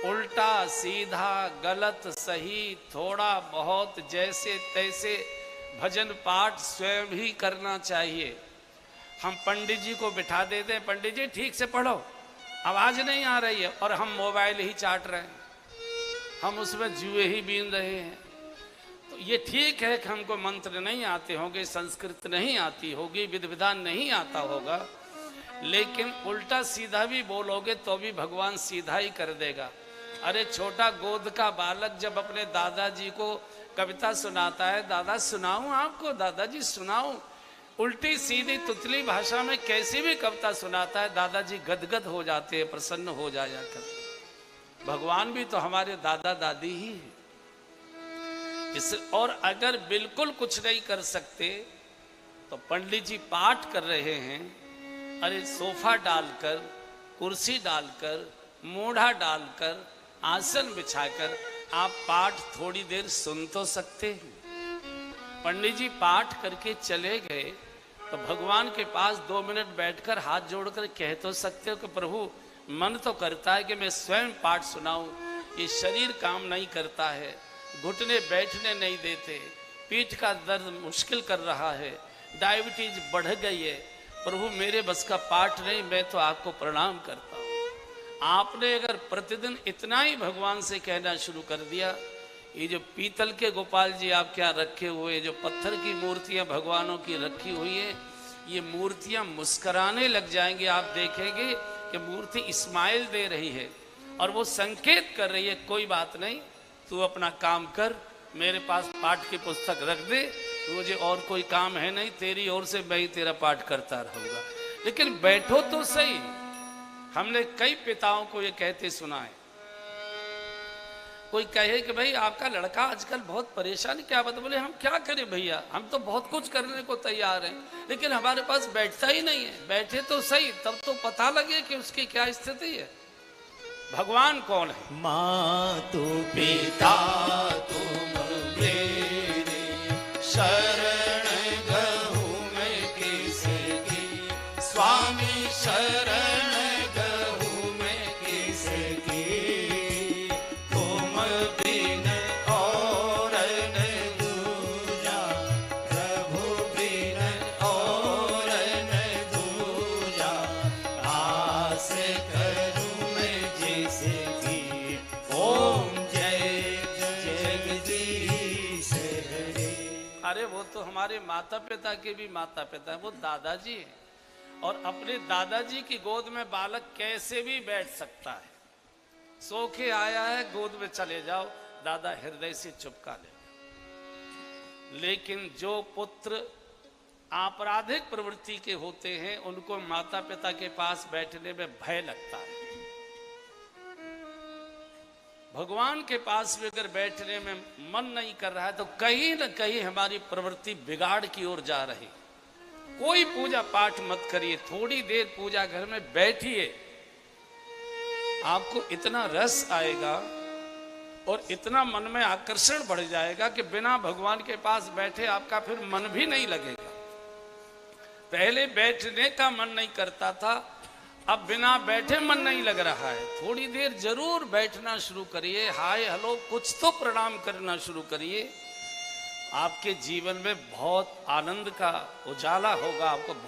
उल्टा सीधा गलत सही थोड़ा बहुत जैसे तैसे भजन पाठ स्वयं ही करना चाहिए। हम पंडित जी को बिठा देते हैं, पंडित जी ठीक से पढ़ो, आवाज नहीं आ रही है, और हम मोबाइल ही चाट रहे हैं, हम उसमें जुए ही बीन रहे हैं। तो ये ठीक है कि हमको मंत्र नहीं आते होंगे, संस्कृत नहीं आती होगी, विधि विधान नहीं आता होगा, लेकिन उल्टा सीधा भी बोलोगे तो भी भगवान सीधा ही कर देगा। अरे छोटा गोद का बालक जब अपने दादाजी को कविता सुनाता है, दादा सुनाऊं आपको, दादाजी सुनाऊं, उल्टी सीधी तुतली भाषा में कैसी भी कविता सुनाता है, दादाजी गदगद हो जाते हैं, प्रसन्न हो जाया कर। भगवान भी तो हमारे दादा दादी ही है। और अगर बिल्कुल कुछ नहीं कर सकते तो पंडित जी पाठ कर रहे हैं, अरे सोफा डालकर, कुर्सी डालकर, मूढ़ा डालकर, आसन बिछाकर आप पाठ थोड़ी देर सुन तो सकते हैं। पंडित जी पाठ करके चले गए तो भगवान के पास 2 मिनट बैठकर हाथ जोड़कर कह तो सकते हो कि प्रभु मन तो करता है कि मैं स्वयं पाठ सुनाऊं, ये शरीर काम नहीं करता है, घुटने बैठने नहीं देते, पीठ का दर्द मुश्किल कर रहा है, डायबिटीज बढ़ गई है, प्रभु मेरे बस का पाठ नहीं, मैं तो आपको प्रणाम करता हूँ। आपने अगर प्रतिदिन इतना ही भगवान से कहना शुरू कर दिया, ये जो पीतल के गोपाल जी आप क्या रखे हुए, जो पत्थर की मूर्तियां भगवानों की रखी हुई है, ये मूर्तियां मुस्कुराने लग जाएंगे। आप देखेंगे कि मूर्ति इस्माइल दे रही है और वो संकेत कर रही है, कोई बात नहीं, तू अपना काम कर, मेरे पास पाठ की पुस्तक रख दे, मुझे और कोई काम है नहीं, तेरी ओर से मैं ही तेरा पाठ करता रहूंगा। लेकिन बैठो तो सही। हमने कई पिताओं को ये कहते सुना है, कोई कहे कि भाई आपका लड़का आजकल बहुत परेशान, क्या बात? बोले हम क्या करें भैया, हम तो बहुत कुछ करने को तैयार हैं, लेकिन हमारे पास बैठता ही नहीं है। बैठे तो सही, तब तो पता लगे कि उसकी क्या स्थिति है। भगवान कौन है? मातु पिता तुम मेरे, शरण गहूँ मैं किसकी, स्वामी शरण गहूँ मैं किसकी, तुम बिन और न दूजा, प्रभु बिन और न दूजा, आस करूँ मैं जिसकी, ओम जय जगदीश हरे। अरे वो तो हमारे माता पिता के भी माता पिता है, वो दादाजी है, और अपने दादाजी की गोद में बालक कैसे भी बैठ सकता है। सो के आया है, गोद में चले जाओ, दादा हृदय से चुपका ले। लेकिन जो पुत्र आपराधिक प्रवृत्ति के होते हैं, उनको माता पिता के पास बैठने में भय लगता है। भगवान के पास भी अगर बैठने में मन नहीं कर रहा है तो कहीं ना कहीं हमारी प्रवृत्ति बिगाड़ की ओर जा रही। कोई पूजा पाठ मत करिए, थोड़ी देर पूजा घर में बैठिए, आपको इतना रस आएगा और इतना मन में आकर्षण बढ़ जाएगा कि बिना भगवान के पास बैठे आपका फिर मन भी नहीं लगेगा। पहले बैठने का मन नहीं करता था, अब बिना बैठे मन नहीं लग रहा है। थोड़ी देर जरूर बैठना शुरू करिए, हाय हेलो कुछ तो प्रणाम करना शुरू करिए। आपके जीवन में बहुत आनंद का उजाला होगा, आपको बहुत